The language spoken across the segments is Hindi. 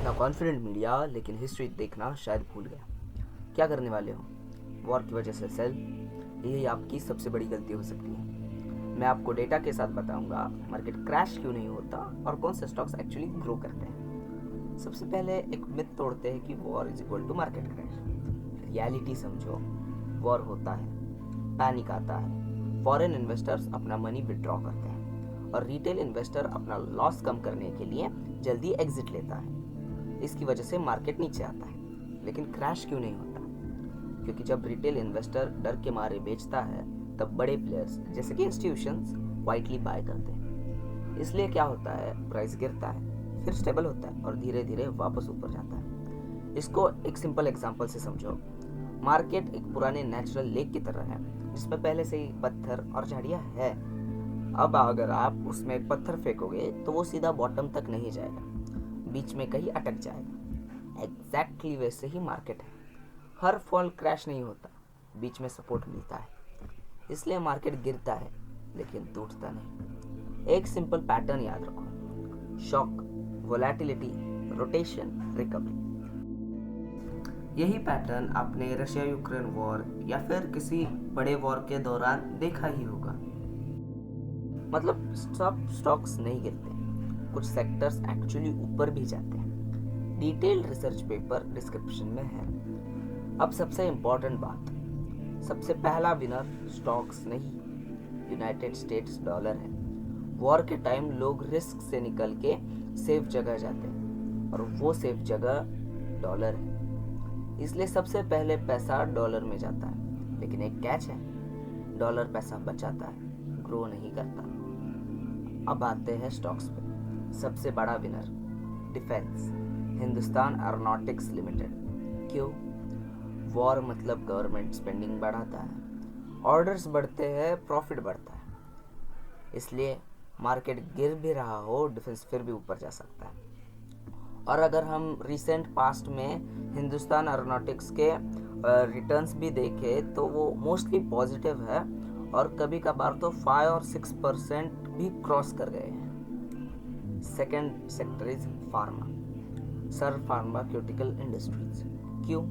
इतना कॉन्फिडेंट मीडिया, लेकिन हिस्ट्री देखना शायद भूल गया। क्या करने वाले हो? वॉर की वजह से सेल, यही आपकी सबसे बड़ी गलती हो सकती है। मैं आपको डेटा के साथ बताऊंगा मार्केट क्रैश क्यों नहीं होता और कौन से स्टॉक्स एक्चुअली ग्रो करते हैं। सबसे पहले एक मिथ तोड़ते हैं कि war is equal to market crash. Reality समझो, वॉर होता है, पैनिक आता है, फॉरेन इन्वेस्टर्स अपना मनी विड्रॉ करते हैं और रिटेल इन्वेस्टर अपना लॉस कम करने के लिए जल्दी एग्जिट लेता है। इसकी वजह से मार्केट नीचे आता है। लेकिन क्रैश क्यों नहीं होता? क्योंकि जब रिटेल इन्वेस्टर डर के मारे बेचता है, तब बड़े प्लेयर्स जैसे कि इंस्टीट्यूशंस वाइटली बाय करते हैं। इसलिए क्या होता है, प्राइस गिरता है, फिर स्टेबल होता है और धीरे धीरे वापस ऊपर जाता है। इसको एक सिंपल एग्जांपल से समझो। मार्केट एक पुराने नेचुरल लेक की तरह है, जिसमें पहले से ही पत्थर और झाड़ियां है। अब अगर आप उसमें एक पत्थर फेंकोगे तो वो सीधा बॉटम तक नहीं जाएगा, बीच में कहीं अटक जाएगा। एग्जैक्टली वैसे ही मार्केट है। हर फॉल क्रैश नहीं होता, बीच में सपोर्ट मिलता है। इसलिए मार्केट गिरता है लेकिन टूटता नहीं। एक सिंपल पैटर्न याद रखो: शॉक, वोलेटिलिटी, रोटेशन, रिकवरी। यही पैटर्न आपने रशिया यूक्रेन वॉर या फिर किसी बड़े वॉर के दौरान देखा ही होगा। मतलब सब स्टॉक्स नहीं गिरते, कुछ सेक्टर्स एक्चुअली ऊपर भी जाते हैं। डिटेल्ड रिसर्च पेपर डिस्क्रिप्शन में है। अब सबसे इम्पोर्टेंट बात, सबसे पहला विनर स्टॉक्स नहीं, यूनाइटेड स्टेट्स डॉलर है। वॉर के टाइम लोग रिस्क से निकल के सेफ जगह जाते हैं और वो सेफ जगह डॉलर है। इसलिए सबसे पहले पैसा डॉलर में जाता है। लेकिन एक कैच है, डॉलर पैसा बचाता है, ग्रो नहीं करता। अब आते हैं स्टॉक्स पे। सबसे बड़ा winner defence, Hindustan aeronautics limited. क्यों? वॉर मतलब गवर्नमेंट स्पेंडिंग बढ़ाता है, ऑर्डर्स बढ़ते हैं, प्रॉफिट बढ़ता है। इसलिए मार्केट गिर भी रहा हो, डिफेंस फिर भी ऊपर जा सकता है। और अगर हम रिसेंट पास्ट में हिंदुस्तान एरोनॉटिक्स के रिटर्न्स भी देखें तो वो मोस्टली पॉजिटिव है और कभी कभार तो 5 और 6% भी क्रॉस कर गए हैं। Second sector is pharma, sir pharmaceutical industries. क्यों?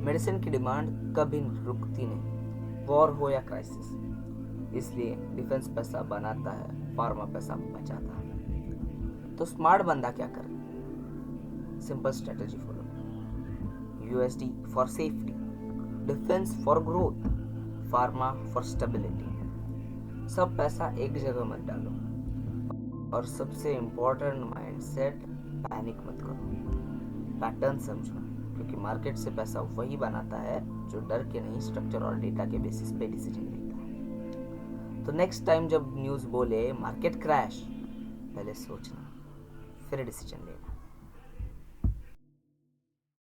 मेडिसिन की डिमांड कभी रुकती नहीं, वॉर हो या क्राइसिस। इसलिए डिफेंस पैसा बनाता है, फार्मा पैसा बचाता है। तो स्मार्ट बंदा क्या करे? Simple strategy follow: USD for safety, defence for growth, pharma for stability. सब पैसा एक जगह मत डालो। और सबसे इम्पोर्टेंट माइंडसेट, पैनिक मत करो, पैटर्न समझो। क्योंकि मार्केट से पैसा वही बनाता है जो डर के नहीं, स्ट्रक्चर और डेटा के बेसिस पे डिसीजन लेता है। तो नेक्स्ट टाइम जब न्यूज़ बोले मार्केट क्रैश, पहले सोचना, फिर डिसीजन लेना।